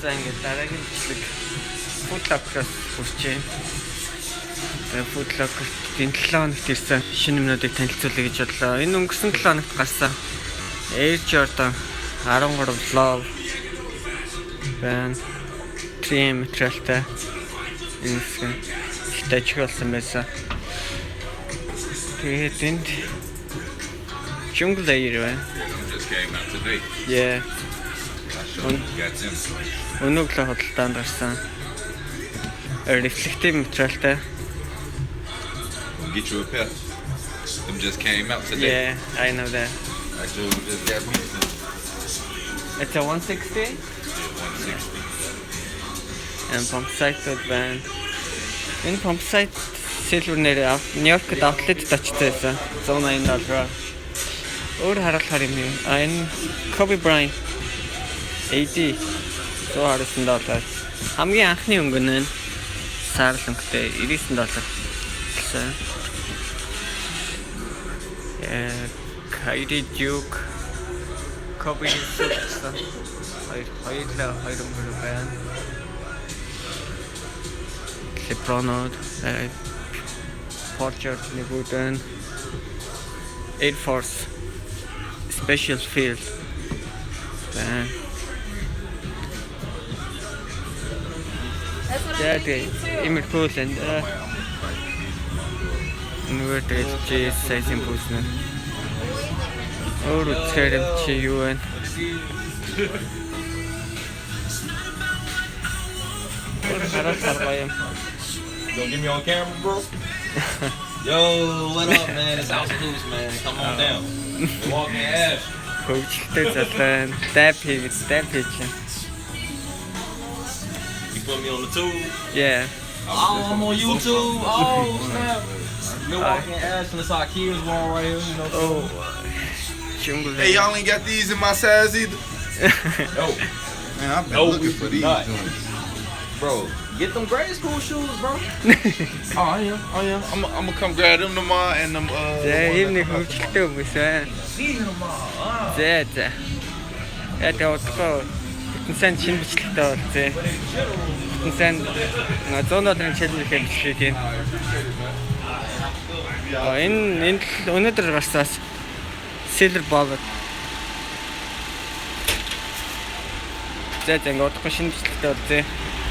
За ингээд дараагийн бичлэг Food Locker-аас хүрчээ. Food Locker-т энэ 7 хоногт ирсэн шинэ юмнуудыг танилцуулъя гэж бодлоо. Энэ өнгөрсөн 7 хоногт гарсан Air Jordan 13 Love байна. 3M материалтай энэ их тажигласан байсан. Тэгээд энд Jungle Air байна. Yeah. Өнөглөө хөдөлтөнд гарсан. Reflective материалтай. Get you a pair. Them just came out today. Yeah, I know that. Actually, we just got me some. It's a 160? Yeah, 160. And pump site байна. Энэ pump site silver нэр Нью-Йоркд outlet очсон. $180. Өөр харуулахаар юм. Энэ Kobe Bryant AD $119. Хамгийн анхны өнгө нь саарл өнгөтэй $99 гэсэн. Kyrie Duke Kobe гэсэн хоёулаа өнгө байна. LeBron Paul George-ны бүгдэн Air Force Special Field байна. Тэгээд имэрхүүл and нүгээр чи сайзын бүснэ. Өөр үзэхээр чи юу вэ? You gonna get me on camera, bro? Yo, what up, man? It's House Loose, man. Come on down. We're walking Ash. Хөвчлөлтэй залан dab хийж. You put me on the tube? Yeah. Oh, I'm on YouTube. Oh, snap. We're walking Ash, and it's our kids one right here, you know. Oh. Jungle. Hey, y'all ain't got these in my size either. Yo, Man, I've been No, looking we for do these not. joints. bro, get them grade school shoes, bro. Oh yeah. I'm gonna come grab them tomorrow and them. За энэ хөвчлөлтэй хүмүүс байна. See them all. За. Яг одоо бүтэн сайн шинэ бичлэгтэй болцээ. Бүтэн сайн $100 чөлөөтэй бичлэг юм. Энэ өнөөдөр гарсан Silver Bullet. За ингээд шинэ бичлэгтэй болцээ.